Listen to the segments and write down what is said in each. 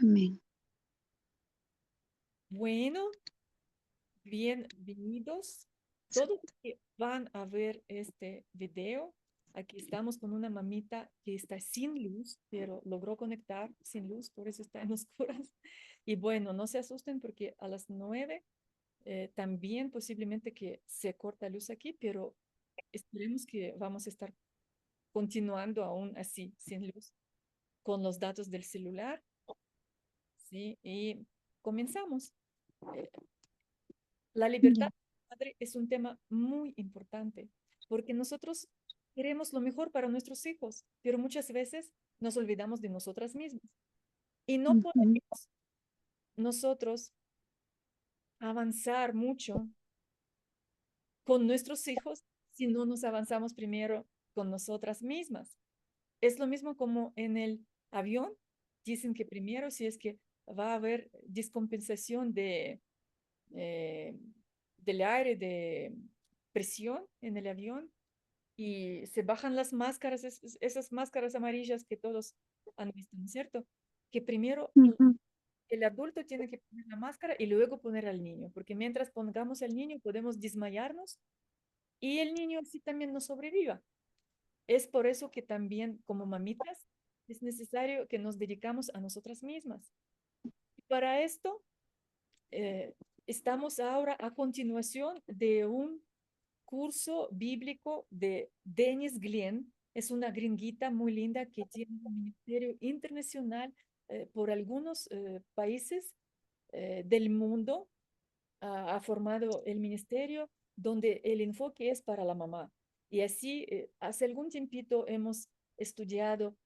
Amén. Bueno, bienvenidos. Todos que van a ver este video, aquí estamos con una mamita que está sin luz, pero logró conectar sin luz, por eso está en oscuras. Y bueno, no se asusten porque a las 9 también posiblemente que se corta luz aquí, pero esperemos que vamos a estar continuando aún así, sin luz, con los datos del celular, ¿sí? Y comenzamos. Eh, La libertad Ya. madre es un tema muy importante porque nosotros queremos lo mejor para nuestros hijos, pero muchas veces nos olvidamos de nosotras mismas y no Ujú. podemos nosotros avanzar mucho con nuestros hijos si no nos avanzamos primero con nosotras mismas. Es lo mismo como en el avión. Dicen que primero, si es que va a haber descompensación eh, del aire, de presión en el avión, y se bajan las máscaras, esas máscaras amarillas que todos han visto, ¿no es cierto? Que primero Ujú. el adulto tiene que poner la máscara y luego poner al niño, porque mientras pongamos al niño podemos desmayarnos y el niño así también no sobreviva. Es por eso que también como mamitas es necesario que nos dedicamos a nosotras mismas. Y para esto estamos ahora a continuación de un curso bíblico de Dennis Glenn. Es una gringuita muy linda que tiene un ministerio internacional por algunos países del mundo. Ha formado el ministerio donde el enfoque es para la mamá. Y así, hace algún tiempito hemos estudiado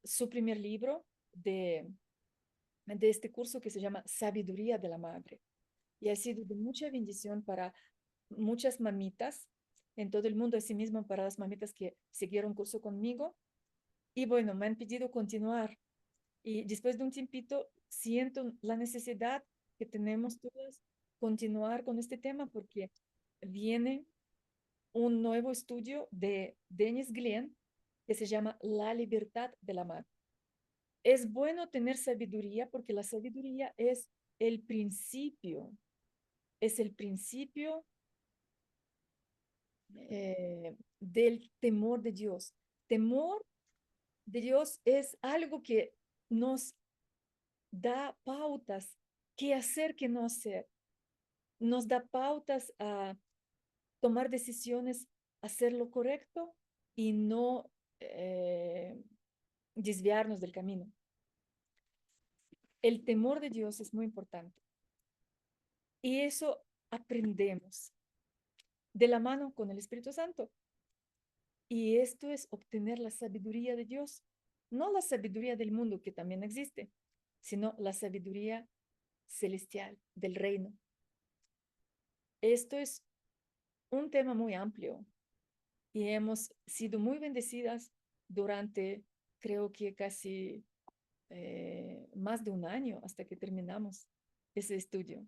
su primer libro de este curso que se llama Sabiduría de la Madre. Y ha sido de mucha bendición para muchas mamitas en todo el mundo, asimismo para las mamitas que siguieron curso conmigo. Y bueno, me han pedido continuar. Y después de un tiempito, siento la necesidad que tenemos todas continuar con este tema porque viene un nuevo estudio de Dennis Glenn que se llama La libertad de la madre. Es bueno tener sabiduría porque la sabiduría el principio, es el principio del temor de Dios. Temor de Dios es algo que nos da pautas, qué hacer, qué no hacer. Nos da pautas a tomar decisiones, hacer lo correcto y no desviarnos del camino. El temor de Dios es muy importante y eso aprendemos de la mano con el Espíritu Santo. Y esto es obtener la sabiduría de Dios, no la sabiduría del mundo que también existe, sino la sabiduría celestial del reino. Esto es un tema muy amplio y hemos sido muy bendecidas durante, creo que casi más de un año hasta que terminamos ese estudio.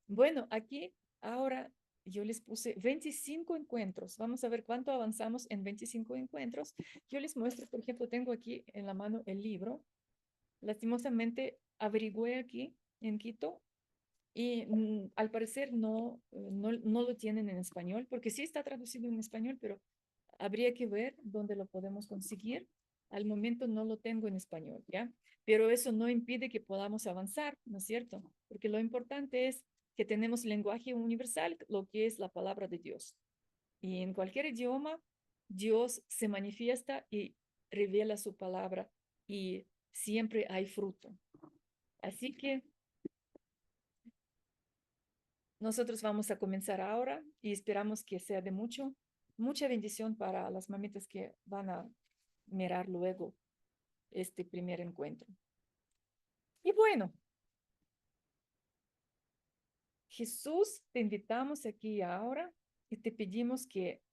Bueno, aquí ahora yo les puse 25 encuentros. Vamos a ver cuánto avanzamos en 25 encuentros. Yo les muestro, por ejemplo, tengo aquí en la mano el libro. Lastimosamente averigüé aquí en Quito y al parecer no lo tienen en español, porque sí está traducido en español, pero habría que ver dónde lo podemos conseguir. Al momento no lo tengo en español, ¿ya? Pero eso no impide que podamos avanzar, ¿no es cierto? Porque lo importante es que tenemos lenguaje universal, lo que es la palabra de Dios. Y en cualquier idioma, Dios se manifiesta y revela su palabra y siempre hay fruto. Así que nosotros vamos a comenzar ahora y esperamos que sea de mucha bendición para las mamitas que van a mirar luego este primer encuentro. Y bueno, Jesús, te invitamos aquí ahora y te pedimos que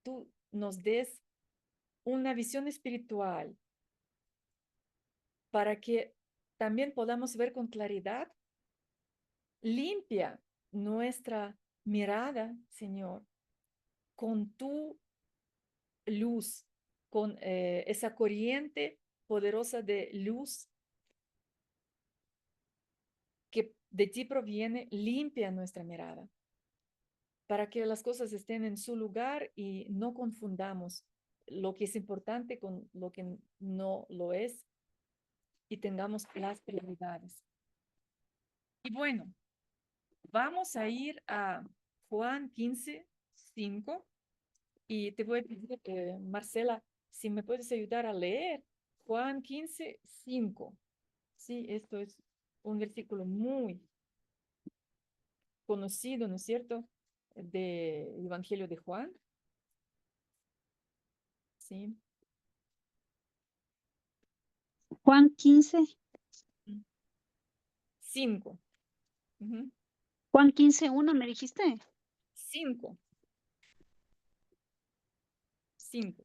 tú nos des una visión espiritual para que también podamos ver con claridad, limpia nuestra mirada, Señor, con tu luz, con esa corriente poderosa de luz de ti proviene, limpia nuestra mirada para que las cosas estén en su lugar y no confundamos lo que es importante con lo que no lo es y tengamos las prioridades. Y bueno, vamos a ir a Juan 15:5 y te voy a pedir, Marcela, si me puedes ayudar a leer Juan 15:5. Sí, esto es un versículo muy conocido, ¿no es cierto? Del Evangelio de Juan. Sí. Juan 15, 5. Ujú. Juan 15:1 me dijiste. 5. 5.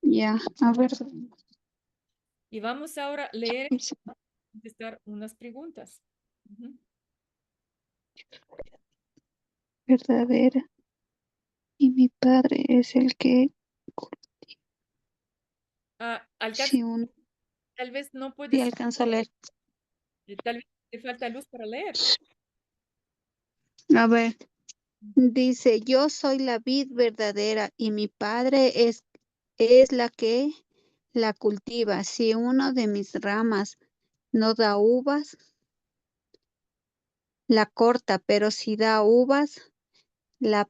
Ya, a ver. Y vamos ahora a leer y contestar unas preguntas. Ujú. Verdadera. Y mi padre es el que, Alcanza, si uno, tal vez no sí puedes, alcanzo a leer. tal vez te falta luz para leer. A ver, dice, yo soy la vid verdadera y mi padre es la que la cultiva. Si uno de mis ramas no da uvas, la corta, pero si da uvas, la,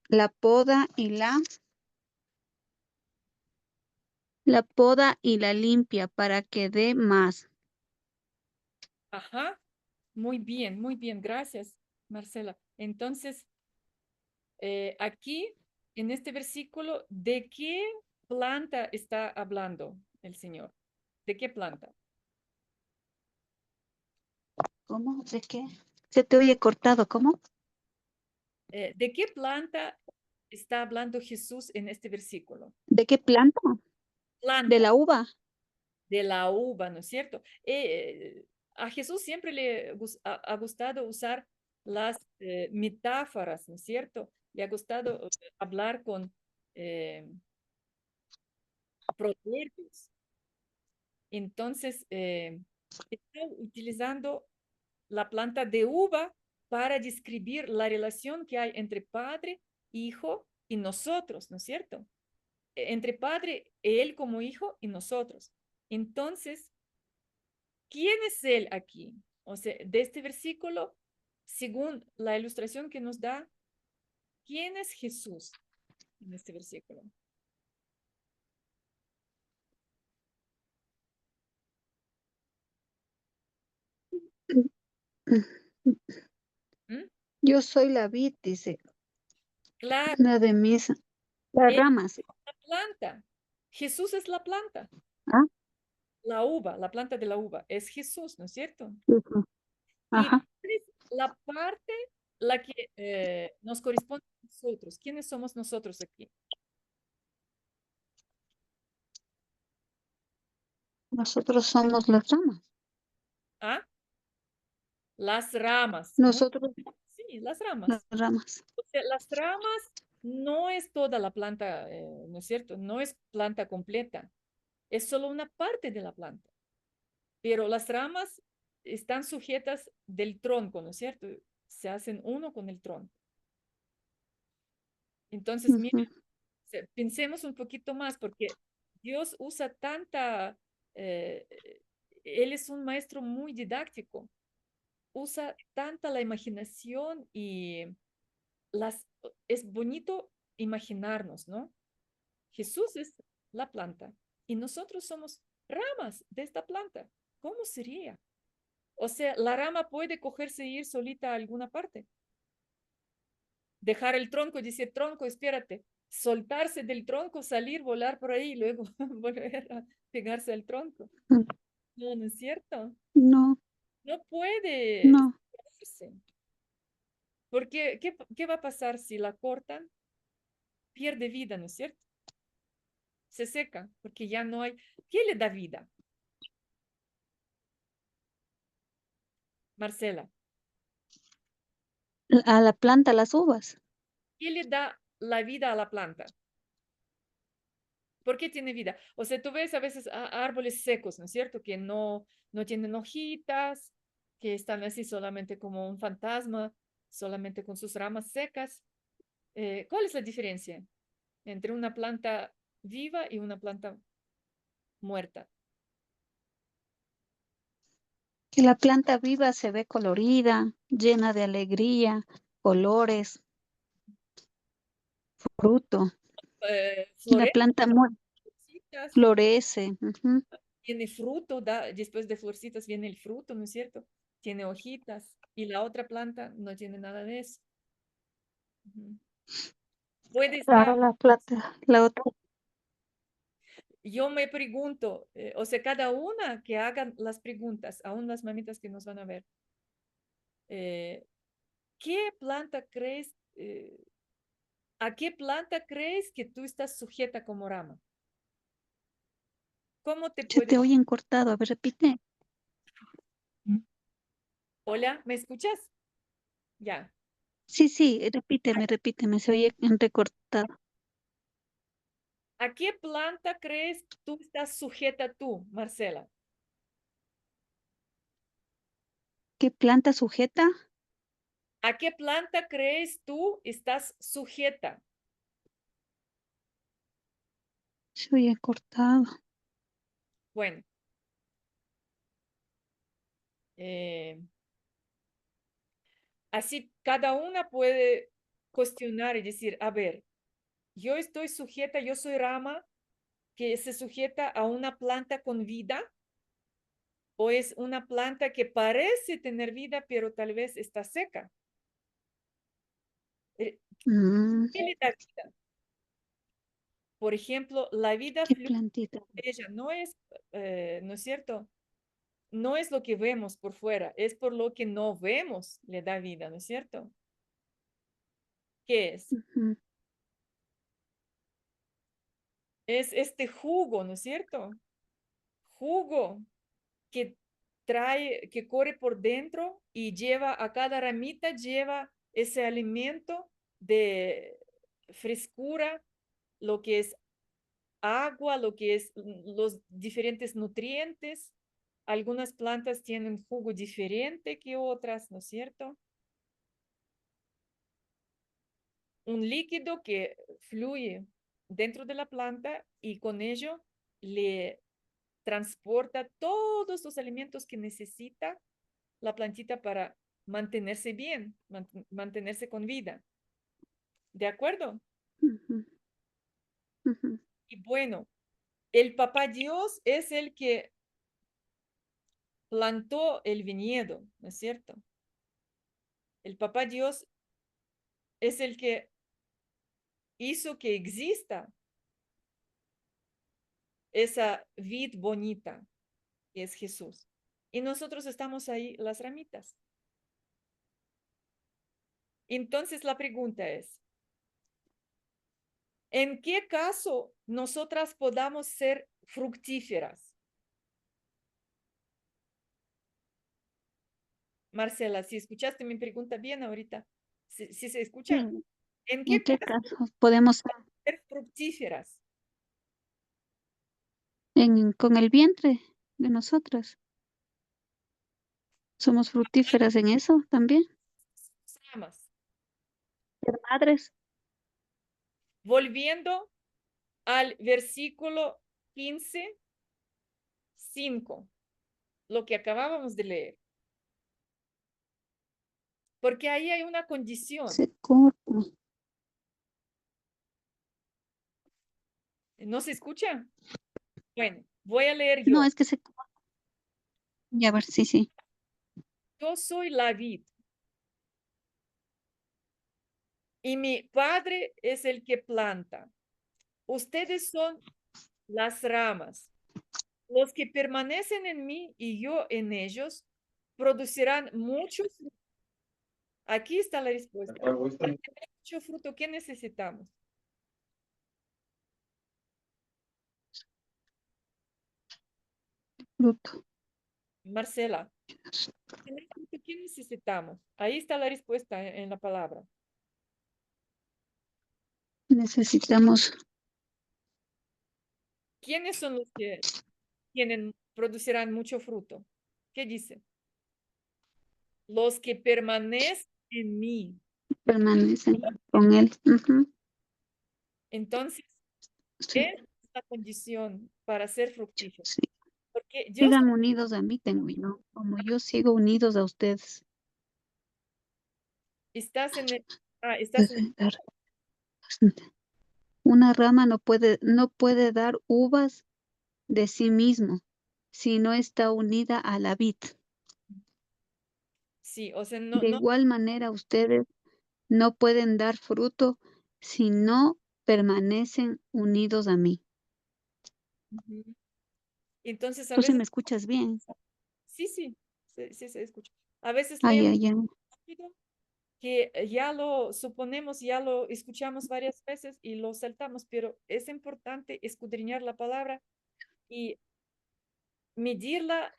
la poda la poda y la limpia para que dé más. Ajá, muy bien, gracias, Marcela. Entonces, aquí, en este versículo, ¿de qué planta está hablando el Señor? ¿De qué planta? ¿Cómo? ¿De qué? Se te oye cortado, ¿cómo? ¿De qué planta está hablando Jesús en este versículo? ¿De qué planta? De Planta la uva. de la uva, ¿no es cierto? A Jesús siempre le ha gustado usar las metáforas, ¿no es cierto? Le ha gustado hablar con eh, proverbios. Entonces, está utilizando la planta de uva para describir la relación que hay entre padre, hijo y nosotros, ¿no es cierto? Entre padre, él como hijo y nosotros. Entonces, ¿quién es él aquí? O sea, de este versículo, según la ilustración que nos da, ¿quién es Jesús en este versículo? ¿Mm? Yo soy la vid, dice, Claro, la de mis, las él ramas. es la planta. Jesús es la planta. ¿Ah? La uva, la planta de la uva, es Jesús, ¿no es cierto? Ujú. Y Ajá. es la parte la que nos corresponde a nosotros. ¿Quiénes somos nosotros aquí? Nosotros somos las ramas. ¿Ah? Las ramas. Nosotros, Sí, las las ramas. ramas. O sea, las ramas no es toda la planta, ¿no es cierto? No es planta completa. Es solo una parte de la planta. Pero las ramas están sujetas del tronco, ¿no es cierto? Se hacen uno con el tronco. Entonces, mira, Ujú. pensemos un poquito más porque Dios usa tanta, eh, Él es un maestro muy didáctico, usa tanta la imaginación y es bonito imaginarnos, ¿no? Jesús es la planta y nosotros somos ramas de esta planta. ¿Cómo sería? O sea, la rama puede cogerse e ir solita a alguna parte, dejar el tronco y decir, tronco, espérate, soltarse del tronco, salir, volar por ahí y luego volver a pegarse al tronco. No, no es cierto. No, No puede no. separarse. Porque, ¿qué va a pasar si la cortan? Pierde vida, ¿no es cierto? Se seca, porque ya no hay. ¿Qué le da vida? Marcela, A la planta, las uvas. ¿qué le da la vida a la planta? ¿Por qué tiene vida? O sea, tú ves a veces árboles secos, ¿no es cierto? Que no tienen hojitas, que están así solamente como un fantasma, solamente con sus ramas secas. ¿Cuál es la diferencia entre una planta viva y una planta muerta? Que la planta viva se ve colorida, llena de alegría, colores, fruto. Y la Florece, planta florcitas, florece. Ujú. tiene fruto, después de florcitas viene el fruto, ¿no es cierto? Tiene hojitas y la otra planta no tiene nada de eso. Ujú. Puede estar, Claro, la plata, la otra. yo me pregunto, o sea, cada una que hagan las preguntas, aún las mamitas que nos van a ver, eh, ¿qué planta crees, a qué planta crees que tú estás sujeta como rama? ¿Cómo te Se te puedes... oyen cortado. A ver, repite. Hola, ¿me escuchas? Ya. Sí, sí, repíteme, se oye recortado. ¿A qué planta crees tú estás sujeta tú, Marcela? ¿Qué planta sujeta? ¿A qué planta crees tú estás sujeta? Se oye cortado. Bueno, eh, así cada una puede cuestionar y decir, a ver, yo estoy sujeta, yo soy rama que se sujeta a una planta con vida o es una planta que parece tener vida, pero tal vez está seca. Eh, Mm, ¿Qué le da vida? Por ejemplo, la vida ¿qué fluye plantita? de ella, ¿no es cierto? No es lo que vemos por fuera, es por lo que no vemos le da vida, ¿no es cierto? ¿Qué es? Ujú, Es este jugo, ¿no es cierto? Jugo que trae, que corre por dentro y lleva a cada ramita, lleva ese alimento de frescura, lo que es agua, lo que es los diferentes nutrientes. Algunas plantas tienen jugo diferente que otras, ¿no es cierto? Un líquido que fluye dentro de la planta y con ello le transporta todos los alimentos que necesita la plantita para mantenerse bien, mantenerse con vida. ¿De acuerdo? ujú, ujú. Y bueno, el papá Dios es el que plantó el viñedo, ¿no es cierto? El papá Dios es el que hizo que exista esa vid bonita, que es Jesús. Y nosotros estamos ahí, las ramitas. Entonces la pregunta es, ¿en qué caso nosotras podamos ser fructíferas? Marcela, si escuchaste mi pregunta bien ahorita, si se escucha, Sí, ¿en ¿en qué qué caso caso podemos ser fructíferas? con el vientre de nosotras? ¿Somos fructíferas en eso también? Ramas. Ser madres. Volviendo al versículo 15:5, lo que acabábamos de leer, porque ahí hay una condición. Se corta. ¿No se escucha? Bueno, voy a leer No, yo. es que se corta. Ya, a ver, sí, sí. Yo soy la vid y mi padre es el que planta. Ustedes son las ramas. Los que permanecen en mí y yo en ellos producirán mucho fruto. Aquí está la respuesta. Para tener mucho fruto, ¿qué necesitamos? Fruto. Marcela, para tener fruto, ¿qué necesitamos? Ahí está la respuesta en la palabra. Necesitamos ¿Quiénes son los que producirán mucho fruto? ¿Qué dice? Los que permanecen en mí. Permanecen con Él. Ujú. Entonces, Sí, esa es la condición para ser fructífero. sí. Porque yo Sigan unidos a mí, tengo yo, como yo sigo unidos a ustedes. estás en el, estás en, Puede dar Una rama no puede dar uvas de sí mismo si no está unida a la vid. sí, o sea, De igual manera, ustedes no pueden dar fruto si no permanecen unidos a mí. ujú. Entonces a Tú sí veces, me escuchas bien. sí, sí, sí, sí se escucha. A veces Ay, leemos ay, ay. rápido que ya lo suponemos, ya lo escuchamos varias veces y lo saltamos, pero es importante escudriñar la palabra y medirla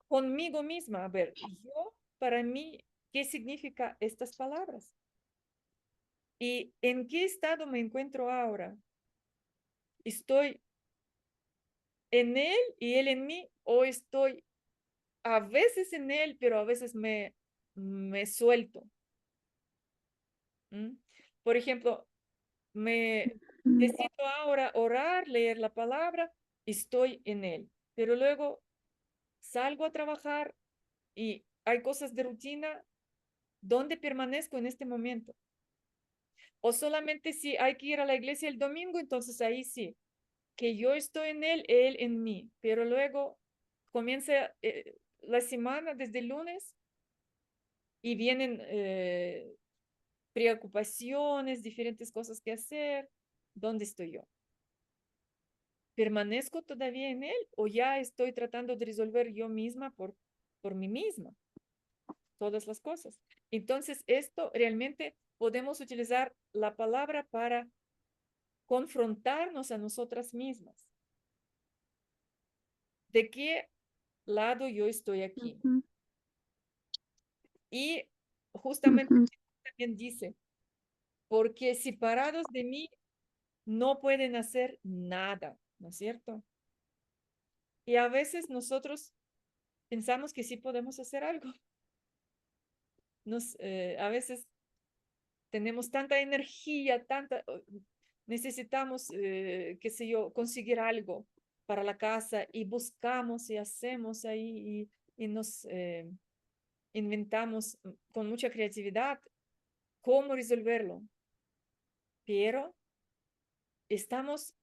conmigo misma. A ver, yo, para mí, ¿qué significa estas palabras? ¿Y en qué estado me encuentro ahora? ¿Estoy en él y él en mí? ¿O estoy a veces en él, pero a veces me suelto? ¿Mm? Por ejemplo, me Mm, necesito ahora orar, leer la palabra, estoy en él, pero luego salgo a trabajar y hay cosas de rutina. ¿Dónde permanezco en este momento? O solamente si hay que ir a la iglesia el domingo, entonces ahí sí, que yo estoy en él en mí, pero luego comienza la semana desde el lunes y vienen preocupaciones, diferentes cosas que hacer. ¿Dónde estoy yo? ¿Permanezco todavía en él o ya estoy tratando de resolver yo misma por mí misma todas las cosas? Entonces, esto realmente podemos utilizar la palabra para confrontarnos a nosotras mismas. ¿De qué lado yo estoy aquí? ujú, Y justamente ujú, también dice, porque separados de mí no pueden hacer nada, ¿no es cierto? Y a veces nosotros pensamos que sí podemos hacer algo. A veces tenemos tanta energía, necesitamos, qué sé yo, conseguir algo para la casa y buscamos y hacemos ahí y nos inventamos con mucha creatividad cómo resolverlo, pero estamos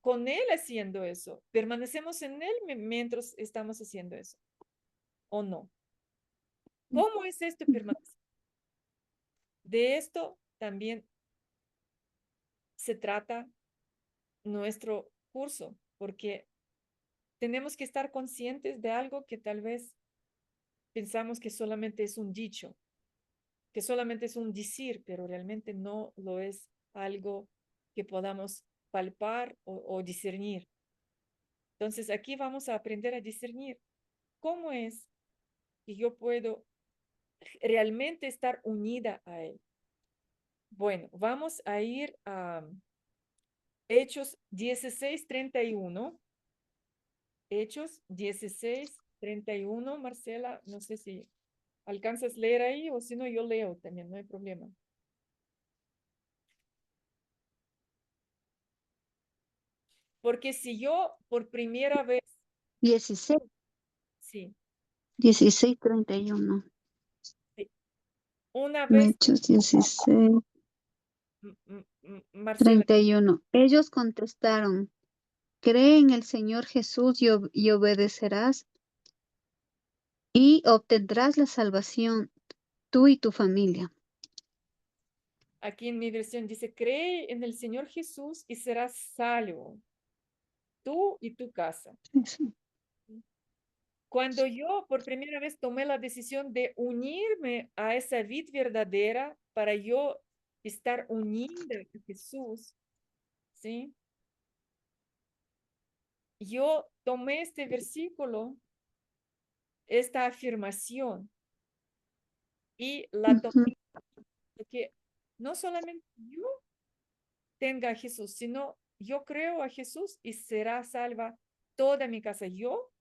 con él haciendo eso, permanecemos en él mientras estamos haciendo eso, ¿o no? ¿Cómo es esto permanecer? De esto también se trata nuestro curso, porque tenemos que estar conscientes de algo que tal vez pensamos que solamente es un dicho, que solamente es un decir, pero realmente no lo es algo que podamos palpar o discernir. Entonces aquí vamos a aprender a discernir cómo es que yo puedo realmente estar unida a Él. Bueno, vamos a ir a Hechos 16:31. Hechos 16:31. Marcela, no sé si alcanzas a leer ahí o si no, yo leo también, no hay problema. Porque si yo por primera vez, 16, sí, 16:31. sí, una vez, Hechos 16, Marcela, 31. Ellos contestaron, cree en el Señor Jesús y obedecerás y obtendrás la salvación, tú y tu familia. aquí en mi versión dice, cree en el Señor Jesús y serás salvo, tú y tu casa. Eso. Cuando yo por primera vez tomé la decisión de unirme a esa vid verdadera para yo estar unida a Jesús, ¿sí? Yo tomé este versículo, esta afirmación, y la tomé Ujú, porque no solamente yo tenga a Jesús, sino yo creo a Jesús y será salva toda mi casa, yo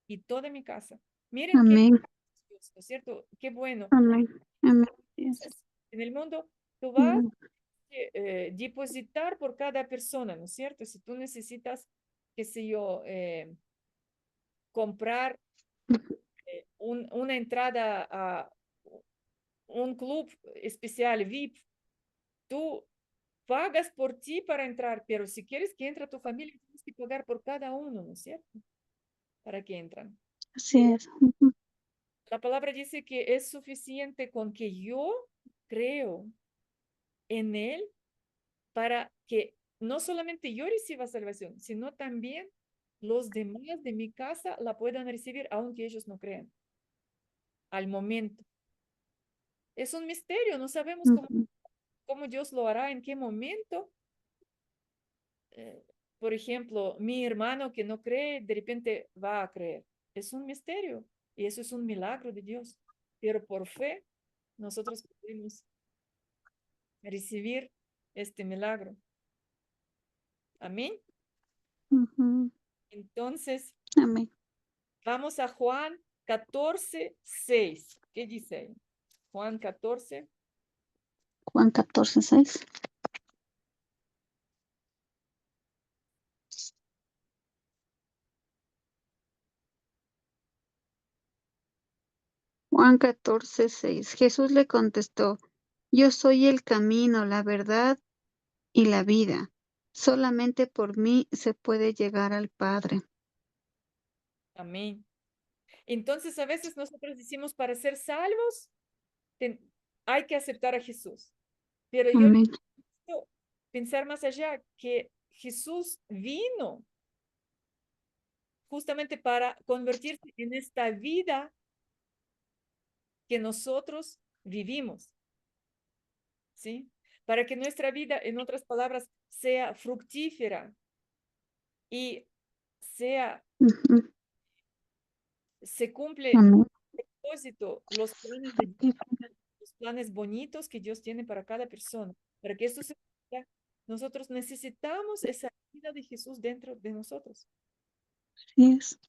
y toda mi casa. Miren qué, Amén. ¿no es cierto? Qué bueno. Amén. Amén. Yes. Entonces, en el mundo, tú vas Mm, depositar por cada persona, ¿no es cierto? Si tú necesitas, qué sé yo, comprar una entrada a un club especial VIP, tú pagas por ti para entrar, pero si quieres que entre tu familia, tienes que pagar por cada uno, ¿no es cierto? Para que entran. así es. Ujú, La palabra dice que es suficiente con que yo creo en Él para que no solamente yo reciba salvación, sino también los demás de mi casa la puedan recibir, aunque ellos no crean, al momento. Es un misterio, no sabemos ujú. cómo Dios lo hará, en qué momento. Eh, por ejemplo, mi hermano que no cree, de repente va a creer. Es un misterio y eso es un milagro de Dios. Pero por fe, nosotros podemos recibir este milagro. Amén. Ujú. Entonces, Amén. vamos a Juan 14:6. ¿Qué dice ahí? Juan 14. Juan 14:6. Juan 14:6. Jesús le contestó, yo soy el camino, la verdad y la vida. Solamente por mí se puede llegar al Padre. Amén. Entonces, a veces nosotros decimos, para ser salvos, ten- hay que aceptar a Jesús. Pero yo Amén. necesito pensar más allá, que Jesús vino justamente para convertirse en esta vida que nosotros vivimos, ¿sí? Para que nuestra vida, en otras palabras, sea fructífera y sea, Ujú. se cumple Amén. el propósito, los planes de Dios, los planes bonitos que Dios tiene para cada persona. Para que esto se cumpla, nosotros necesitamos esa vida de Jesús dentro de nosotros. Así es.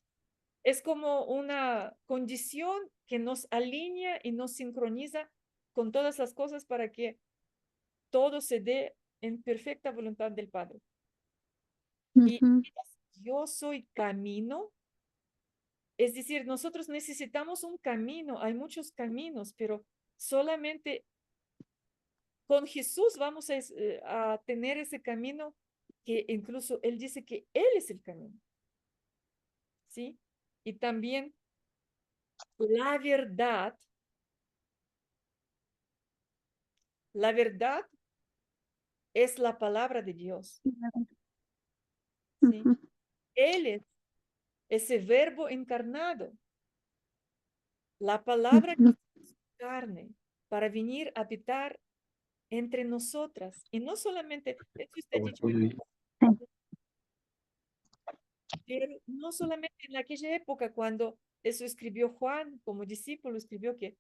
Es como una condición que nos alinea y nos sincroniza con todas las cosas para que todo se dé en perfecta voluntad del Padre. Y Ujú. yo soy camino, es decir, nosotros necesitamos un camino, hay muchos caminos, pero solamente con Jesús vamos a tener ese camino que incluso Él dice que Él es el camino, ¿sí? Y también la verdad es la palabra de Dios, ¿sí? Ujú. Él es ese verbo encarnado, la palabra Ujú. carne, para venir a habitar entre nosotras. Y no solamente, esto está dicho, pero no solamente en aquella época cuando eso escribió Juan como discípulo, escribió que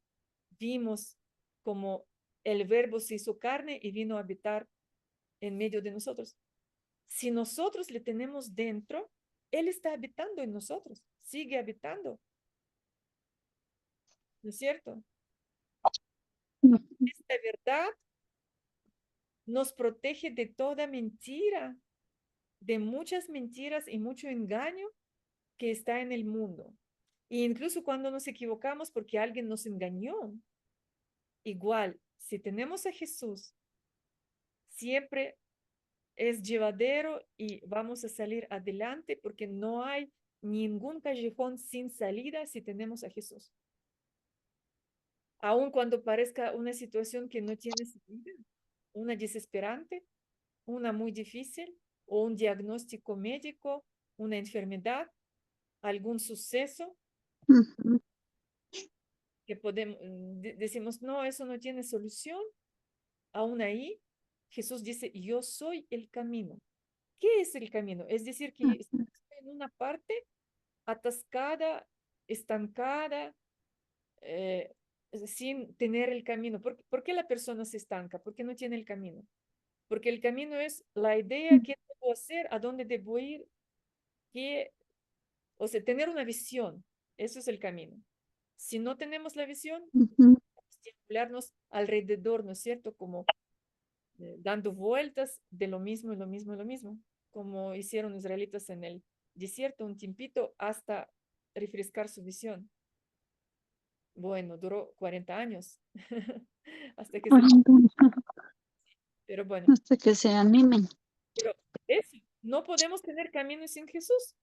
vimos como el verbo se hizo carne y vino a habitar en medio de nosotros. Si nosotros le tenemos dentro, Él está habitando en nosotros, sigue habitando, ¿no es cierto? Ujú. Esta verdad nos protege de toda mentira, de muchas mentiras y mucho engaño que está en el mundo. E incluso cuando nos equivocamos porque alguien nos engañó, igual, si tenemos a Jesús, siempre es llevadero y vamos a salir adelante porque no hay ningún callejón sin salida si tenemos a Jesús. Aun cuando parezca una situación que no tiene salida, una desesperante, una muy difícil, o un diagnóstico médico, una enfermedad, algún suceso Ujú. que podemos, decimos, no, eso no tiene solución. Aún ahí, Jesús dice, yo soy el camino. ¿Qué es el camino? Es decir, que estamos en una parte atascada, estancada, eh, sin tener el camino. ¿Por qué la persona se estanca? Porque no tiene el camino. porque el camino es la idea, qué debo hacer, a dónde debo ir, qué, o sea, tener una visión, eso es el camino. Si no tenemos la visión, Ujú. circularnos alrededor, ¿no es cierto? Como dando vueltas de lo mismo y lo mismo y lo mismo, como hicieron israelitas en el desierto un tiempito hasta refrescar su visión. Bueno, duró 40 años hasta que se... Pero bueno, Hasta que se animen. pero eso, no podemos tener caminos sin Jesús,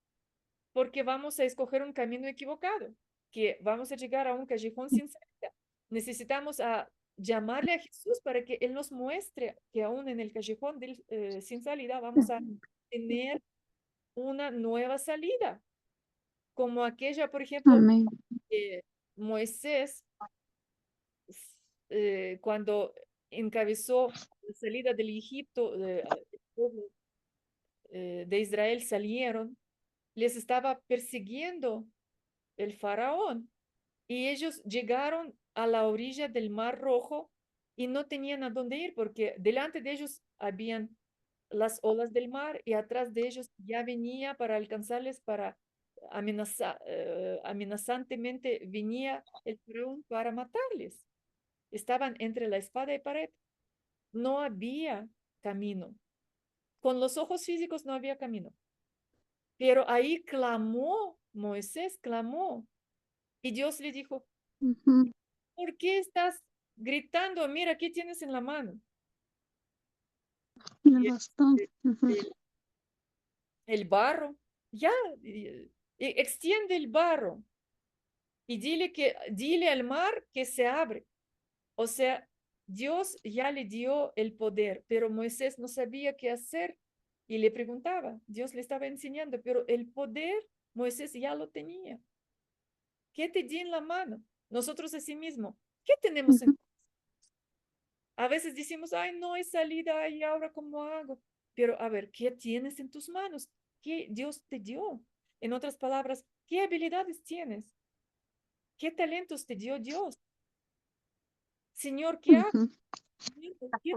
porque vamos a escoger un camino equivocado, que vamos a llegar a un callejón sin salida. Necesitamos llamarle a Jesús para que Él nos muestre que aún en el callejón sin salida vamos a tener una nueva salida, como aquella, por ejemplo, Amén. Moisés, cuando encabezó la salida del Egipto, el pueblo de Israel salieron, les estaba persiguiendo el faraón y ellos llegaron a la orilla del Mar Rojo y no tenían a dónde ir porque delante de ellos habían las olas del mar y atrás de ellos ya venía para alcanzarles, para amenazantemente venía el faraón para matarles. Estaban entre la espada y pared. No había camino. Con los ojos físicos no había camino. Pero ahí clamó, Moisés clamó. Y Dios le dijo, Ujú. ¿por qué estás gritando? Mira, ¿qué tienes en la mano? El Y bastón. Ujú. el, el barro, ya, extiende el barro y dile al mar que se abre. O sea, Dios ya le dio el poder, pero Moisés no sabía qué hacer y le preguntaba. Dios le estaba enseñando, pero el poder Moisés ya lo tenía. ¿Qué te di en la mano? Nosotros así mismo, ¿qué tenemos en? Ujú. A veces decimos, ay, no hay salida, ¿y ahora cómo hago? Pero a ver, ¿qué tienes en tus manos? ¿Qué Dios te dio? En otras palabras, ¿qué habilidades tienes? ¿Qué talentos te dio Dios? Señor, ¿qué hago? Ujú. ¿Qué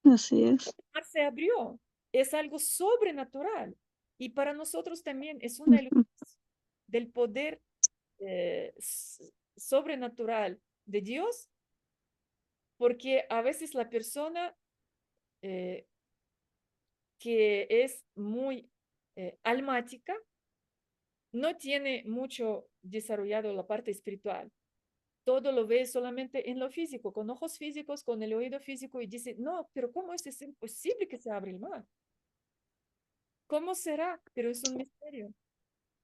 Así es. mar se abrió? Es algo sobrenatural. Y para nosotros también es una Ujú. ilustración del poder sobrenatural de Dios, porque a veces la persona eh, que es muy almática no tiene mucho desarrollado la parte espiritual. Todo lo ve solamente en lo físico, con ojos físicos, con el oído físico y dice, no, pero ¿cómo es imposible que se abra el mar? ¿Cómo será? Pero es un misterio.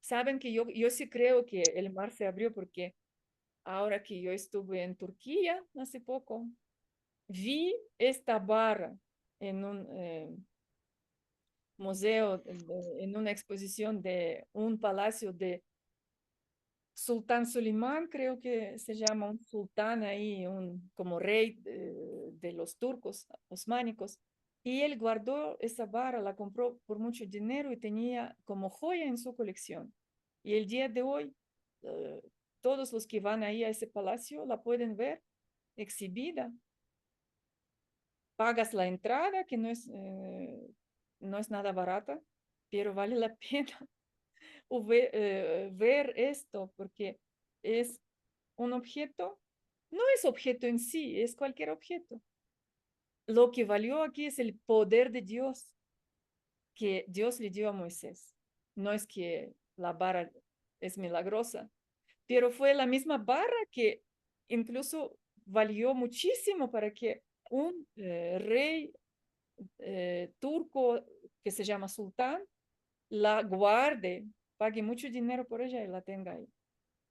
Saben que yo sí creo que el mar se abrió porque ahora que yo estuve en Turquía hace poco, vi esta barra en un museo, en una exposición de un palacio de Sultán Sulimán, creo que se llama un sultán ahí, un como rey de los turcos osmánicos. Y él guardó esa barra, la compró por mucho dinero y tenía como joya en su colección. Y el día de hoy, eh, todos los que van ahí a ese palacio la pueden ver exhibida. Pagas la entrada, que no es nada barata, pero vale la pena ver esto porque es un objeto, no es objeto en sí, es cualquier objeto. Lo que valió aquí es el poder de Dios que Dios le dio a Moisés. No es que la vara es milagrosa, pero fue la misma barra que incluso valió muchísimo para que un rey turco que se llama sultán la guarde, pague mucho dinero por ella y la tenga ahí.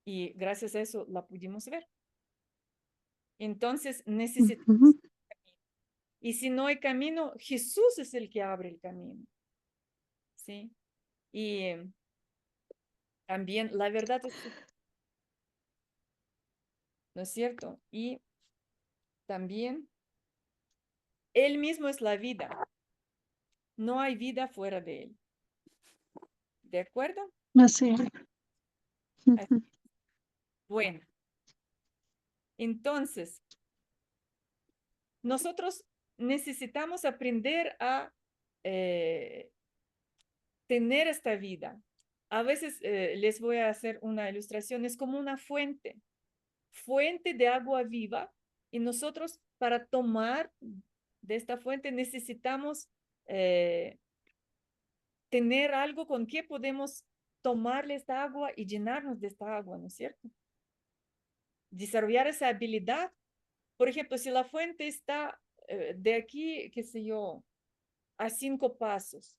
Y gracias a eso la pudimos ver. Entonces necesitamos, Ujú. y si no hay camino, Jesús es el que abre el camino, ¿sí? Y también la verdad es, ¿no es cierto? Y también Él mismo es la vida, no hay vida fuera de Él, ¿de acuerdo? Así es. Ujú. Bueno, entonces, nosotros necesitamos aprender a tener esta vida. A veces les voy a hacer una ilustración, es como una fuente de agua viva, y nosotros para tomar de esta fuente necesitamos tener algo con que podemos tomarle esta agua y llenarnos de esta agua, ¿no es cierto? Desarrollar esa habilidad. Por ejemplo, si la fuente está de aquí, qué sé yo, a 5 pasos,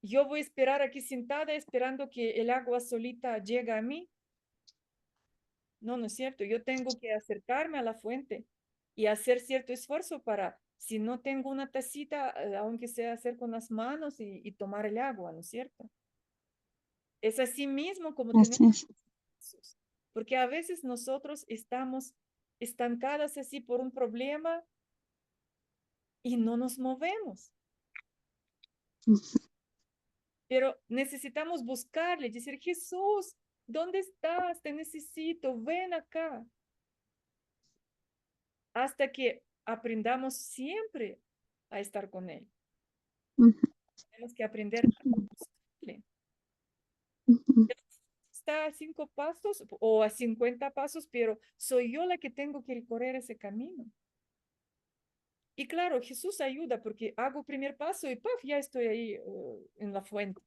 yo voy a esperar aquí sentada esperando que el agua solita llegue a mí. No, no es cierto. Yo tengo que acercarme a la fuente y hacer cierto esfuerzo para, si no tengo una tacita, aunque sea hacer con las manos y tomar el agua, ¿no es cierto? Es así mismo como tenemos Así es. pasos, porque a veces nosotros estamos estancadas así por un problema y no nos movemos, pero necesitamos buscarle, decir, Jesús, ¿dónde estás? Te necesito, ven acá, hasta que aprendamos siempre a estar con Él. Ujú, Tenemos que aprender a buscarle. ujú, Está a 5 pasos o a 50 pasos, pero soy yo la que tengo que recorrer ese camino. Y claro, Jesús ayuda porque hago primer paso y ¡paf! Ya estoy ahí en la fuente,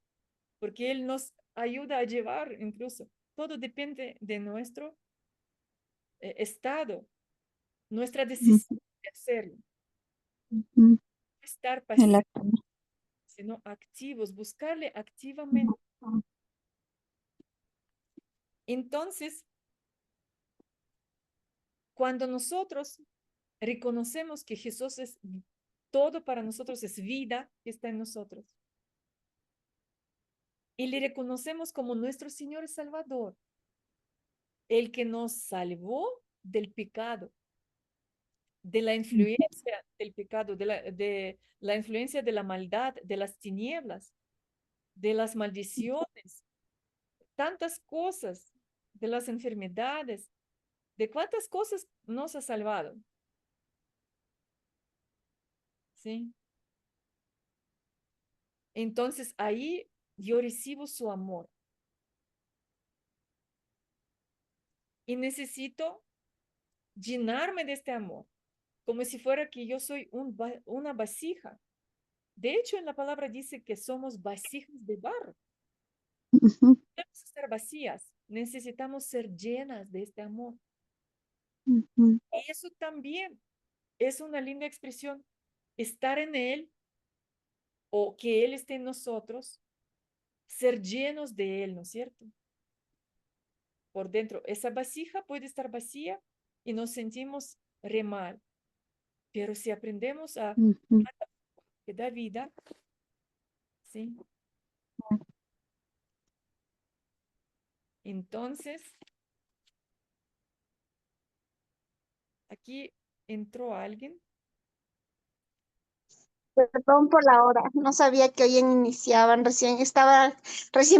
porque Él nos ayuda a llevar incluso. Todo depende de nuestro estado, nuestra decisión ujú, de hacerlo. ujú. No estar El pasivos, acto. sino activos, buscarle activamente. Ujú, Entonces, cuando nosotros reconocemos que Jesús es todo para nosotros, es vida que está en nosotros, y le reconocemos como nuestro Señor y Salvador, el que nos salvó del pecado, de la influencia del pecado, de la influencia de la maldad, de las tinieblas, de las maldiciones, tantas cosas, de las enfermedades, de cuántas cosas nos ha salvado, ¿sí? Entonces ahí yo recibo su amor y necesito llenarme de este amor, como si fuera que yo soy una vasija. De hecho, en la palabra dice que somos vasijas de barro. ujú, Debemos estar vacías, necesitamos ser llenas de este amor. ujú, Y eso también es una linda expresión, estar en Él o que Él esté en nosotros, ser llenos de Él, ¿no es cierto? Por dentro, esa vasija puede estar vacía y nos sentimos re mal, pero si aprendemos a ujú. que da vida, ¿sí? Entonces, aquí entró alguien. Perdón por la hora, no sabía que hoy iniciaban, recién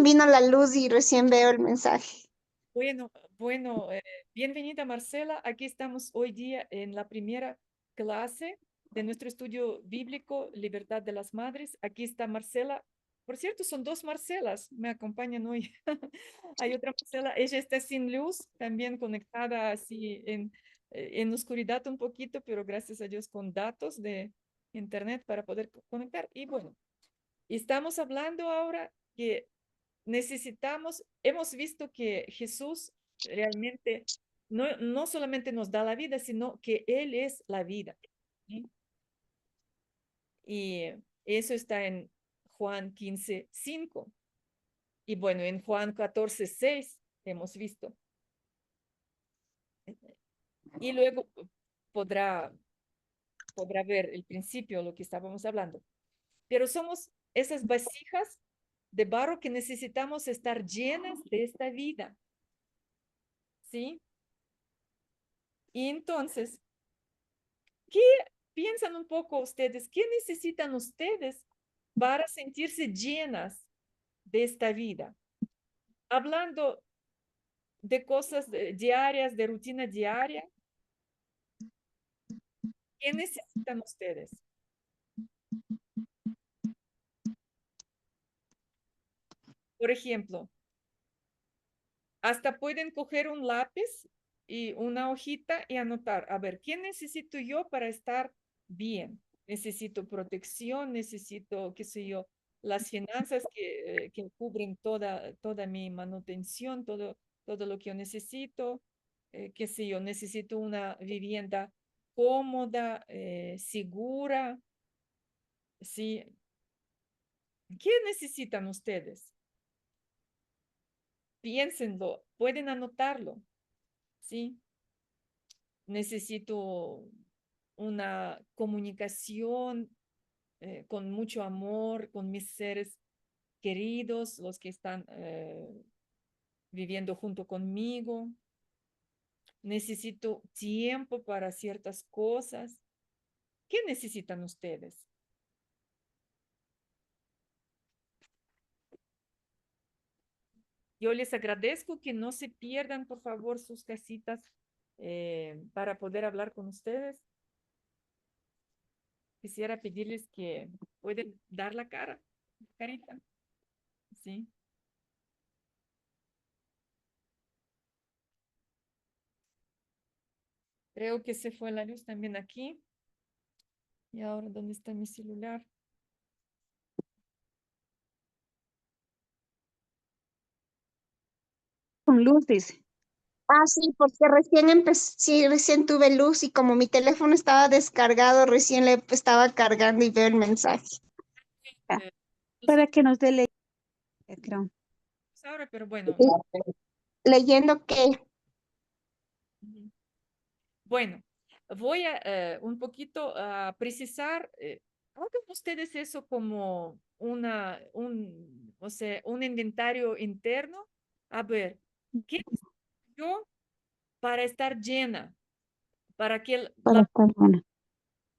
vino la luz y recién veo el mensaje. Bueno, bueno, bienvenida Marcela. Aquí estamos hoy día en la primera clase de nuestro estudio bíblico, Libertad de las Madres. Aquí está Marcela. Por cierto, son 2 Marcelas, me acompañan hoy. Hay otra Marcela, ella está sin luz, también conectada así en oscuridad un poquito, pero gracias a Dios con datos de internet para poder conectar. Y bueno, estamos hablando ahora que hemos visto que Jesús realmente no solamente nos da la vida, sino que Él es la vida, ¿sí? Y eso está en Juan 15:5. Y bueno, en Juan 14:6 hemos visto. Y luego podrá, podrá ver el principio, lo que estábamos hablando. Pero somos esas vasijas de barro que necesitamos estar llenas de esta vida, ¿sí? Y entonces, ¿qué piensan un poco ustedes? ¿Qué necesitan ustedes para sentirse llenas de esta vida? Hablando de cosas diarias, de rutina diaria, ¿Qué necesitan ustedes? Por ejemplo, hasta pueden coger un lápiz y una hojita y anotar, a ver, ¿qué necesito yo para estar bien? Necesito protección, necesito, qué sé yo, las finanzas que cubren toda mi manutención, todo lo que yo necesito, qué sé yo, necesito una vivienda cómoda, segura, ¿sí? ¿Qué necesitan ustedes? Piénsenlo, pueden anotarlo, ¿sí? Necesito una comunicación con mucho amor con mis seres queridos, los que están viviendo junto conmigo. Necesito tiempo para ciertas cosas. ¿Qué necesitan ustedes? Yo les agradezco que no se pierdan, por favor, sus casitas para poder hablar con ustedes. Quisiera pedirles que pueden dar la carita, ¿sí? Creo que se fue la luz también aquí. Y ahora, ¿dónde está mi celular? Con luz, dice. Ah, sí, porque recién empecé, sí, recién tuve luz y como mi teléfono estaba descargado, recién le estaba cargando y veo el mensaje. Ya, Eh, para nosotros que nos dé creo. ahora, pero bueno. Leyendo que, Ujú. Bueno, voy a un poquito a precisar, hagan ustedes eso como o sea, un inventario interno. A ver, ¿qué necesito yo para estar llena? Para que Para la estar buena.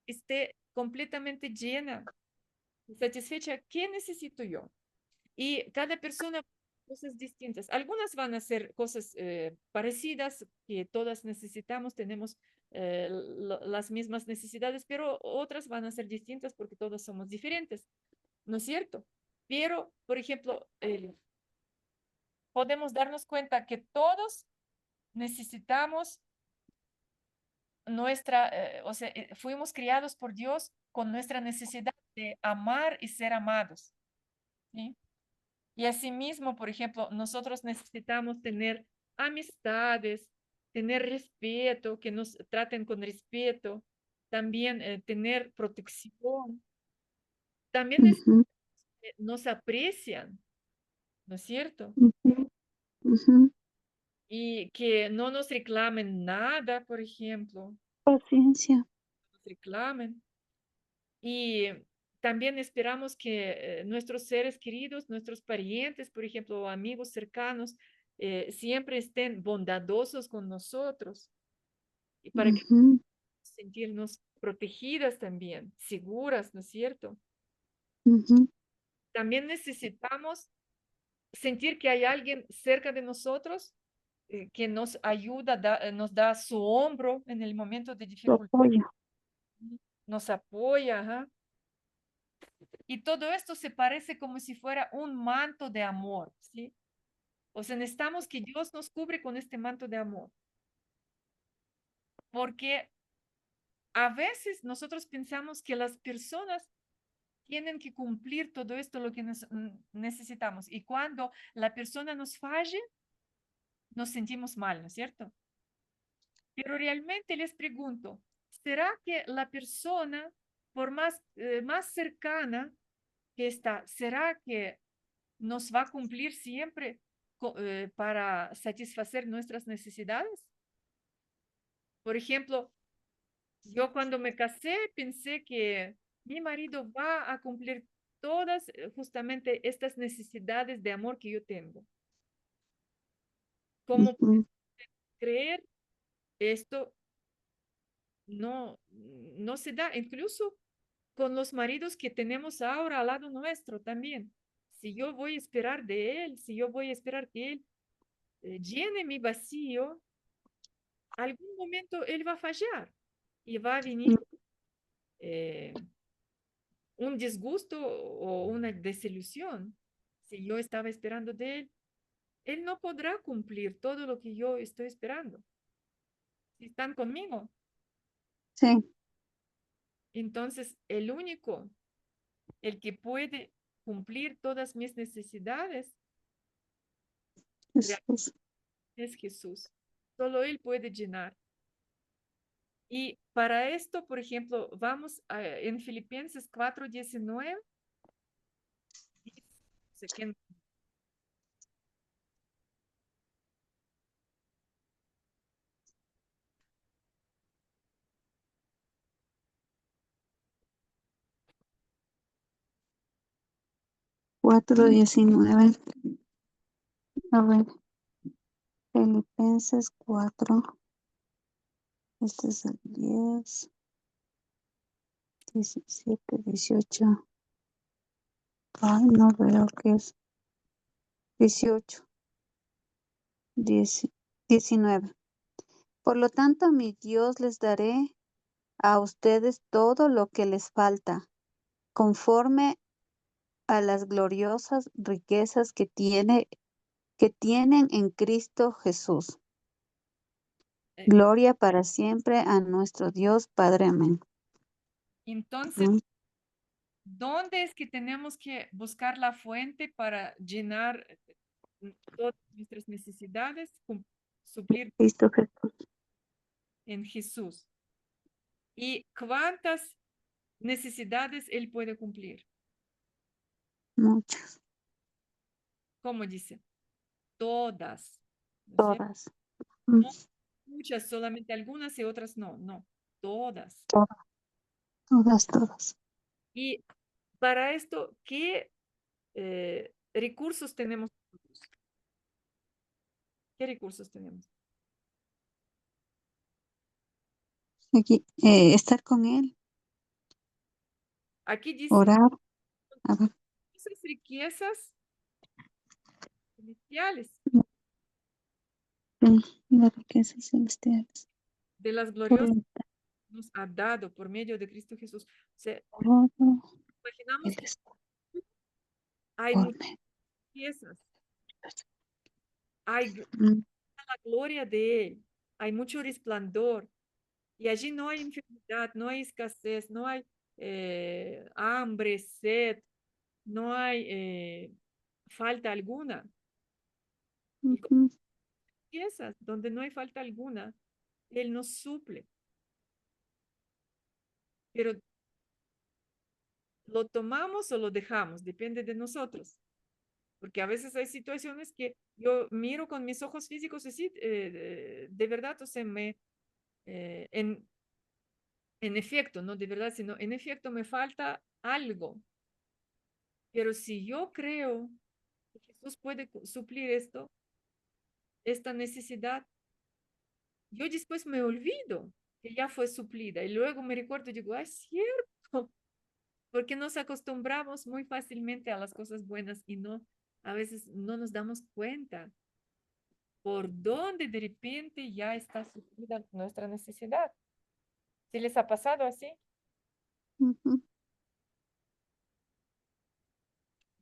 esté completamente llena, satisfecha. ¿Qué necesito yo? Y cada persona cosas distintas. Algunas van a ser cosas parecidas que todas necesitamos, tenemos las mismas necesidades, pero otras van a ser distintas porque todos somos diferentes, ¿no es cierto? Pero, por ejemplo, podemos darnos cuenta que todos necesitamos o sea, fuimos criados por Dios con nuestra necesidad de amar y ser amados, ¿sí? Y asimismo, por ejemplo, nosotros necesitamos tener amistades, tener respeto, que nos traten con respeto, también tener protección, también Ujú, nos aprecian, ¿no es cierto? ujú, ujú. Y que no nos reclamen nada, por ejemplo, Paciencia. nos reclamen. Y también esperamos que nuestros seres queridos, nuestros parientes, por ejemplo, o amigos cercanos, siempre estén bondadosos con nosotros y para que Ujú, sentirnos protegidas también, seguras, ¿no es cierto? ujú, También necesitamos sentir que hay alguien cerca de nosotros que nos ayuda, nos da su hombro en el momento de tu dificultad, apoyo. nos apoya, ajá. Y todo esto se parece como si fuera un manto de amor, ¿sí? O sea, necesitamos que Dios nos cubre con este manto de amor, porque a veces nosotros pensamos que las personas tienen que cumplir todo esto lo que necesitamos. Y cuando la persona nos falle, nos sentimos mal, ¿no es cierto? Pero realmente les pregunto, ¿será que la persona, por más cercana que está, será que nos va a cumplir siempre para satisfacer nuestras necesidades? Por ejemplo, yo cuando me casé pensé que mi marido va a cumplir todas justamente estas necesidades de amor que yo tengo. ¿Cómo Ujú, creer esto? No, no se da, incluso con los maridos que tenemos ahora al lado nuestro también. Si yo voy a esperar de él, si yo voy a esperar que él llene mi vacío, algún momento él va a fallar y va a venir un disgusto o una desilusión. Si yo estaba esperando de él, él no podrá cumplir todo lo que yo estoy esperando. Si están conmigo. Sí, Entonces, el único, el que puede cumplir todas mis necesidades Jesús. es Jesús. Solo Él puede llenar. Y para esto, por ejemplo, vamos en Filipenses 4:19. Dice que 4:19. A ver, Filipenses 4. Este es el 10, 17, 18. Ay, no veo qué es. 18, 10, 19. Por lo tanto, mi Dios les daré a ustedes todo lo que les falta, conforme a las gloriosas riquezas que tienen en Cristo Jesús. eh, Gloria para siempre a nuestro Dios Padre. Amén. entonces, Mm. ¿dónde es que tenemos que buscar la fuente para llenar todas nuestras necesidades, suplir Cristo Jesús. en Jesús? ¿Y cuántas necesidades Él puede cumplir? Muchas, ¿Cómo dice? Todas. ¿No es cierto? todas. Mm. No muchas, solamente algunas y otras no, no, todas. Todas, todas, todas. Y para esto, ¿qué recursos tenemos nosotros? ¿Qué recursos tenemos? Aquí, estar con Él, Aquí dice, orar. A ver, esas riquezas celestiales las riquezas celestiales. de las Por gloriosas que nos ha dado por medio de Cristo Jesús. O sea, todo imaginamos Él que está hay por muchas medio. riquezas, hay Mm. la gloria de Él, hay mucho resplandor, y allí no hay enfermedad, no hay escasez, no hay hambre, sed, no hay falta alguna. Y con Ujú. riquezas, donde no hay falta alguna, Él nos suple. Pero lo tomamos o lo dejamos, depende de nosotros. Porque a veces hay situaciones que yo miro con mis ojos físicos y sí, de verdad, o sea, en efecto, no de verdad, sino en efecto me falta algo. Pero si yo creo que Jesús puede suplir esto, esta necesidad, yo después me olvido que ya fue suplida y luego me recuerdo y digo, ah, es cierto, porque nos acostumbramos muy fácilmente a las cosas buenas y no, a veces no nos damos cuenta por dónde de repente ya está suplida nuestra necesidad. ¿Sí les ha pasado así? Ujú.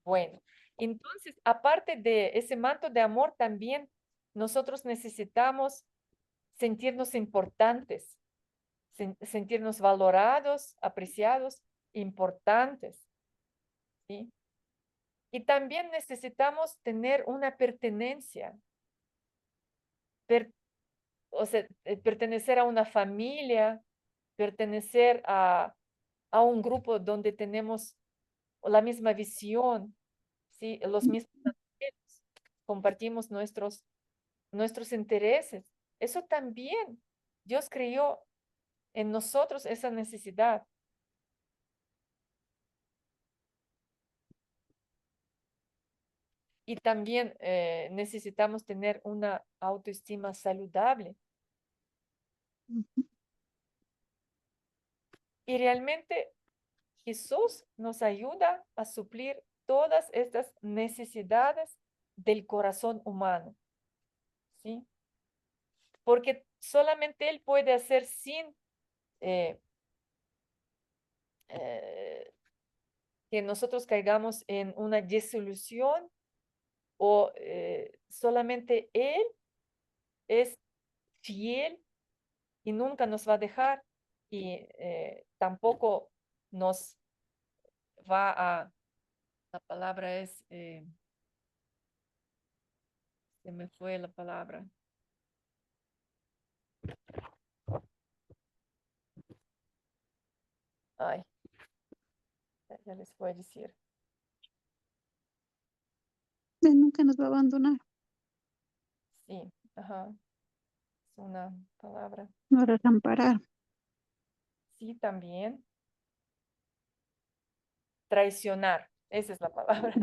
Bueno, entonces, aparte de ese manto de amor, también nosotros necesitamos sentirnos importantes, sentirnos valorados, apreciados, importantes, ¿sí? Y también necesitamos tener una pertenencia, per- o sea, pertenecer a una familia, pertenecer a un grupo donde tenemos la misma visión, ¿sí? Los mismos anhelos, compartimos nuestros intereses. Eso también, Dios creó en nosotros esa necesidad. Y también necesitamos tener una autoestima saludable. Y realmente Jesús nos ayuda a suplir todas estas necesidades del corazón humano, ¿sí? Porque solamente Él puede hacer sin que nosotros caigamos en una desilusión o solamente Él es fiel y nunca nos va a dejar y tampoco nos va a, la palabra es, se me fue la palabra. Ay, ya les voy a decir. Él nunca nos va a abandonar. Sí, ajá, es una palabra. No desamparar. Sí, también. Traicionar, esa es la palabra.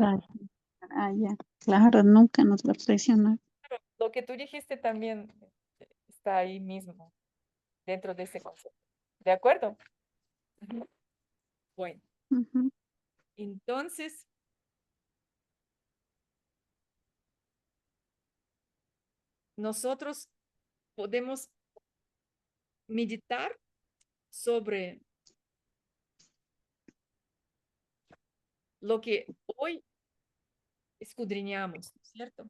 Ah, ya. Claro, nunca nos va a traicionar. Lo que tú dijiste también está ahí mismo, dentro de ese concepto. ¿De acuerdo? Ujú. Bueno, Ujú. entonces, nosotros podemos meditar sobre lo que hoy escudriñamos, ¿cierto?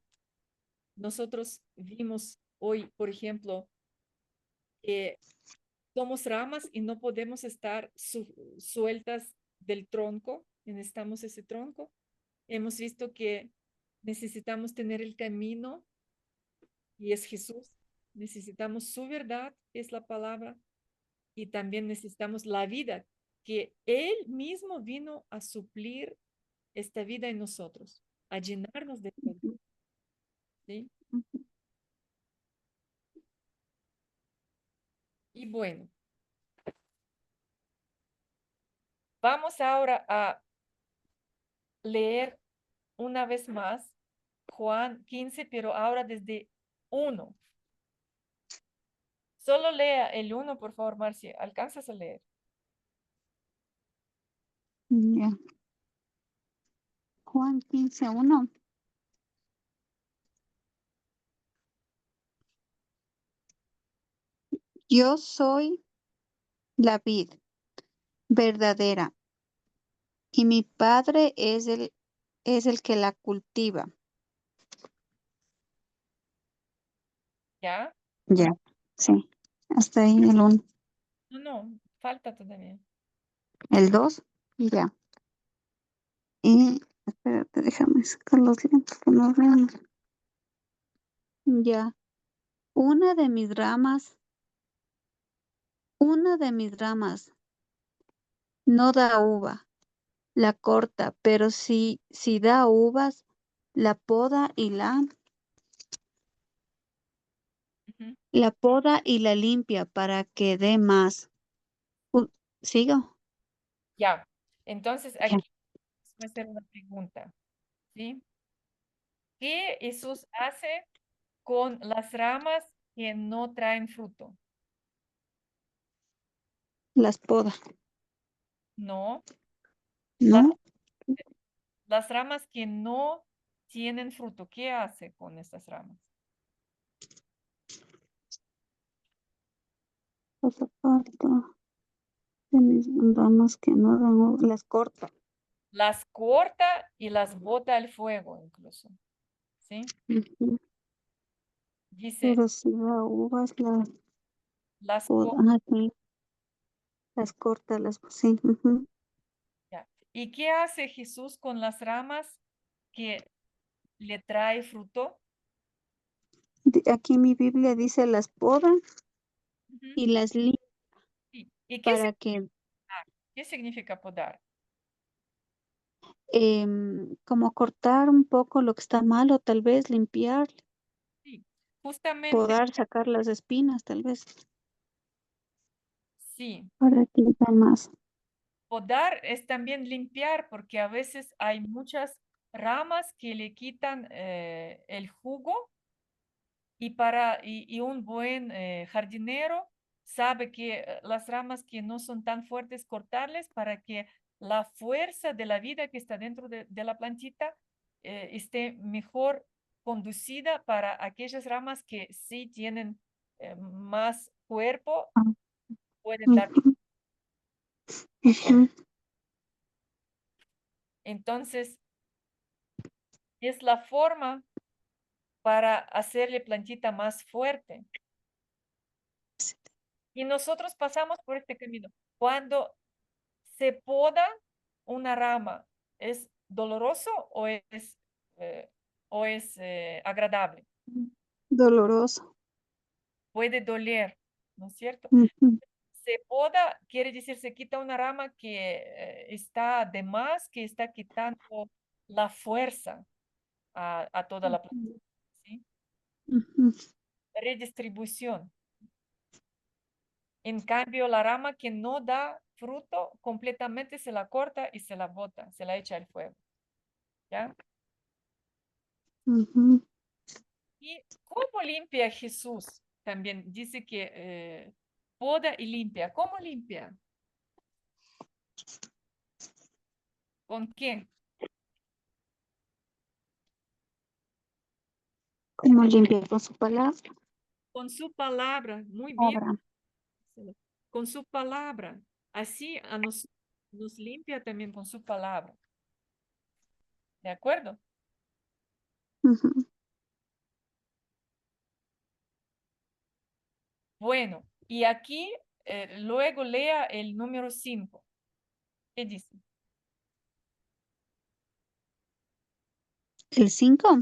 Nosotros vimos hoy, por ejemplo, que somos ramas y no podemos estar sueltas del tronco, necesitamos ese tronco. Hemos visto que necesitamos tener el camino y es Jesús. Necesitamos su verdad, es la palabra, y también necesitamos la vida, que Él mismo vino a suplir esta vida en nosotros, a llenarnos de vida, ¿sí? Y bueno, vamos ahora a leer una vez más Juan 15, pero ahora desde 1. Solo lea el 1, por favor, Marcia. ¿Alcanzas a leer? Ya. Juan 15:1. Yo soy la vid verdadera y mi padre es el que la cultiva. ¿Ya? Ya, sí. Hasta ahí el 1. No, no, falta todavía. El 2, ya. Y espérate, déjame sacar los lentes que no vean. Ya. Una de mis ramas, una de mis ramas no da uva, la corta, pero si da uvas, la poda y Ujú. la poda y la limpia para que dé más. ¿Sigo? Ya. Entonces, Ya. aquí voy a hacer una pregunta, ¿sí? ¿Qué Jesús hace con las ramas que no traen fruto? Las poda, No, las, ¿no? las ramas que no tienen fruto, ¿qué hace con estas ramas? Las aparta de mis ramas que no dan las corta. Las corta y las bota al fuego incluso, ¿sí? Ujú. Dice, Pero si da uvas, las las poda. corta. Sí, las corta, sí. Ujú. ¿Y qué hace Jesús con las ramas que le trae fruto? Aquí mi Biblia dice las poda Ujú. y las limpia Sí. ¿Y qué para que significa, qué significa podar? como cortar un poco lo que está malo, tal vez limpiar, Sí, justamente, podar, sacar las espinas, tal vez, sí. para que da más. Podar es también limpiar porque a veces hay muchas ramas que le quitan el jugo y un buen jardinero sabe que las ramas que no son tan fuertes, cortarles para que la fuerza de la vida que está dentro de la plantita esté mejor conducida para aquellas ramas que sí tienen más cuerpo, Ah, pueden dar. ujú, ujú. Entonces, es la forma para hacerle plantita más fuerte. Y nosotros pasamos por este camino. Cuando se poda una rama, ¿es doloroso o es agradable? Doloroso. Puede doler, ¿no es cierto? Ujú, Se poda, quiere decir, se quita una rama que está de más, que está quitando la fuerza a toda la planta, ¿sí? ujú, Redistribución. En cambio, la rama que no da fruto, completamente se la corta y se la bota, se la echa al fuego, ¿ya? ujú. ¿Y cómo limpia Jesús? También dice que poda y limpia. ¿Cómo limpia? ¿Con qué? Como limpia con su palabra. Con su palabra. Muy bien. Palabra. Con su palabra. Así nos limpia también con su palabra. ¿De acuerdo? Ujú. Bueno, y aquí luego lea el número 5. ¿Qué dice? El 5.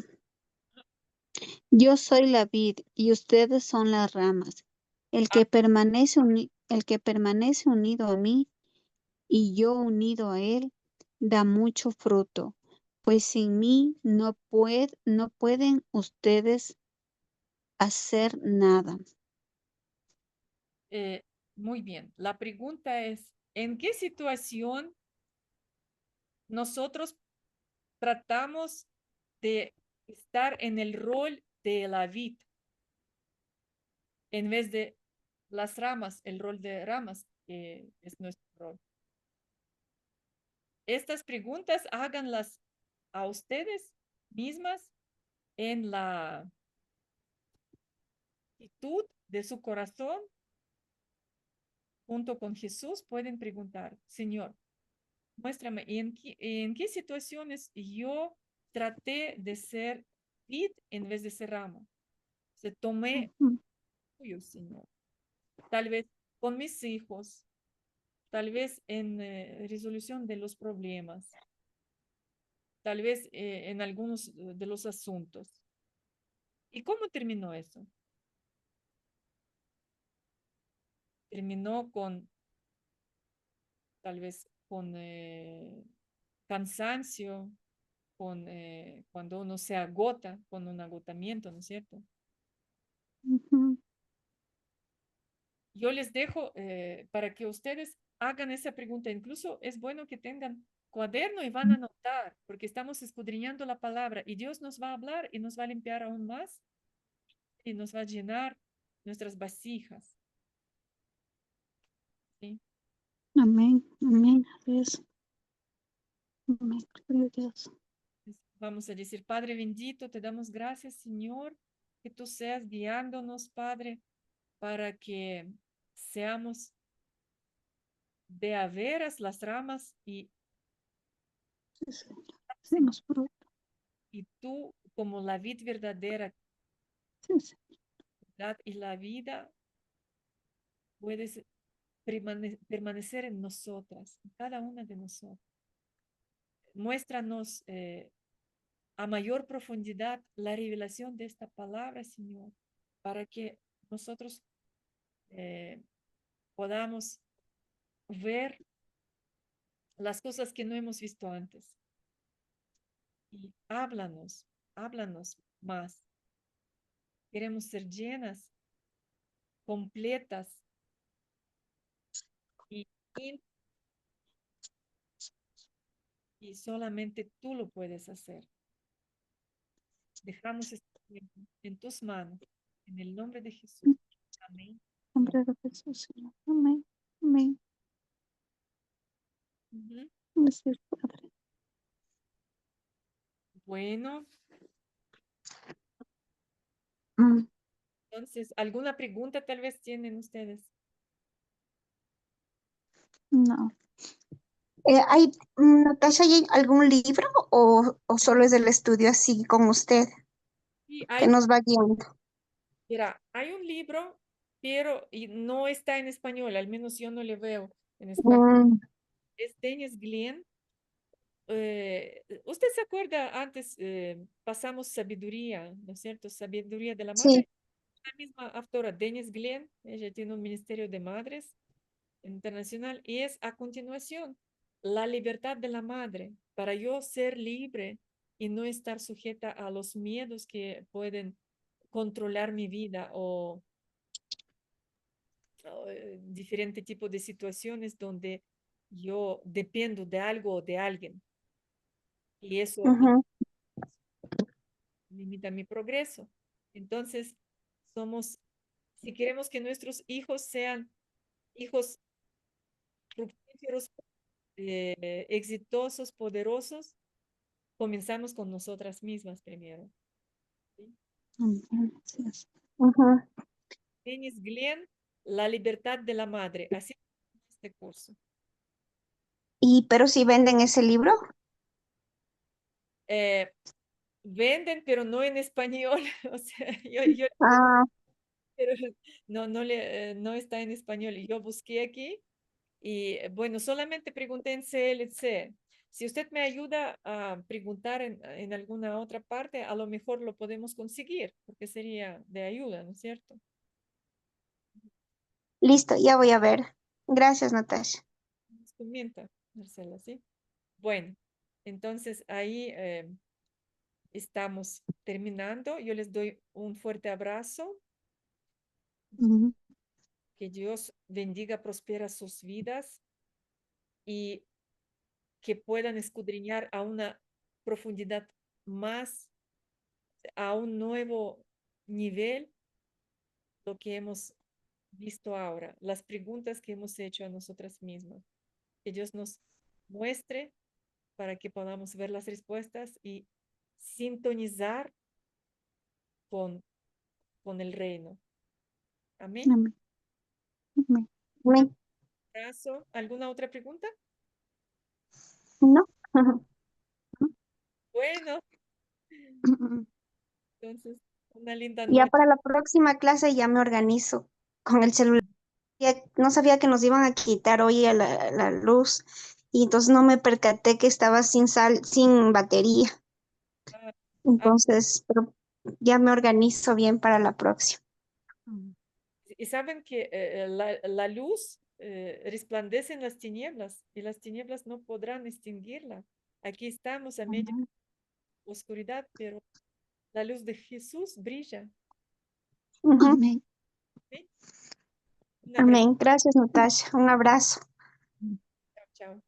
Yo soy la vid y ustedes son las ramas. Ah, El que permanece unido a mí y yo unido a él, da mucho fruto, pues sin mí no pueden ustedes hacer nada. eh, muy bien. La pregunta es, ¿en qué situación nosotros tratamos de estar en el rol de la vid en vez de las ramas, el rol de ramas que es nuestro rol? Estas preguntas háganlas a ustedes mismas en la actitud de su corazón junto con Jesús. Pueden preguntar, Señor, muéstrame en qué situaciones yo traté de ser vid en vez de ser rama. Se tomé Ujú, tuyo, Señor. Tal vez con mis hijos, tal vez en resolución de los problemas, tal vez en algunos de los asuntos. ¿Y cómo terminó eso? Terminó con, tal vez, con cansancio, con cuando uno se agota, con un agotamiento, ¿no es cierto? ujú. Yo les dejo para que ustedes hagan esa pregunta. Incluso es bueno que tengan cuaderno y van a anotar, porque estamos escudriñando la palabra y Dios nos va a hablar y nos va a limpiar aún más y nos va a llenar nuestras vasijas, ¿sí? Amén, amén. Así es. Amén. Gloria a Dios. Vamos a decir, Padre bendito, te damos gracias, Señor, que tú seas guiándonos, Padre, para que seamos de a veras las ramas Sí, Señor. Señor, Demos fruto. y tú como la vid verdadera, Sí, Señor. ¿verdad? Y la vida puedes permanecer en nosotras, en cada una de nosotras. Muéstranos a mayor profundidad la revelación de esta palabra, Señor, para que nosotros eh, podamos ver las cosas que no hemos visto antes. Y háblanos más. Queremos ser llenas, completas y, in- y solamente tú lo puedes hacer. Dejamos este tiempo en tus manos, en el nombre de Jesús. En Amén. nombre de Jesús, Señor. Amén. Amén. Ujú. Gracias, Padre. Bueno, Mm, entonces, ¿alguna pregunta tal vez tienen ustedes? No. Natasha, ¿hay algún libro o solo es el estudio así con usted Y que nos va guiando? mira, hay un libro, pero no está en español, al menos yo no le veo en español. Mm, Es Dennis Glenn. ¿Usted se acuerda antes pasamos sabiduría, ¿no es cierto? Sabiduría de la sí. madre. La misma autora, Dennis Glenn, ella tiene un ministerio de madres internacional y es a continuación la libertad de la madre para yo ser libre y no estar sujeta a los miedos que pueden controlar mi vida o diferente tipo de situaciones donde yo dependo de algo o de alguien y eso Ujú, limita mi progreso. Entonces, somos, si queremos que nuestros hijos sean hijos fructíferos, exitosos, poderosos, comenzamos con nosotras mismas primero. ¿Sí? Ujú, sí, ujú. Dennis Glenn, La libertad de la madre. Así es este curso. Pero si venden ese libro. Eh, Venden, pero no en español. O sea, yo Ah, pero no está en español. Y yo busqué aquí y bueno, solamente pregunté en CLC. Si usted me ayuda a preguntar en alguna otra parte, a lo mejor lo podemos conseguir, porque sería de ayuda, ¿no es cierto? listo, ya voy a ver. Gracias, Natasha. Nos comenta, Marcela, ¿sí? Bueno, entonces ahí estamos terminando. Yo les doy un fuerte abrazo. ujú. Que Dios bendiga, prospera sus vidas y que puedan escudriñar a una profundidad más, a un nuevo nivel, lo que hemos visto ahora, las preguntas que hemos hecho a nosotras mismas. Que Dios nos muestre para que podamos ver las respuestas y sintonizar con, con el reino. Amén. Amén, amén. Amén. Abrazo. ¿Alguna otra pregunta? ¿No? Bueno, entonces, una linda Ya noche. para la próxima clase ya me organizo con el celular. No sabía que nos iban a quitar hoy a la luz y entonces no me percaté que estaba sin batería. Ah, Entonces, pero ya me organizo bien para la próxima. Ujú. y saben que la luz resplandece en las tinieblas y las tinieblas no podrán extinguirla. Aquí estamos a media oscuridad, pero la luz de Jesús brilla. Ujú. Amén. ¿Sí? Un abrazo. Amén. Gracias, Natasha. Un abrazo. Chao, chao.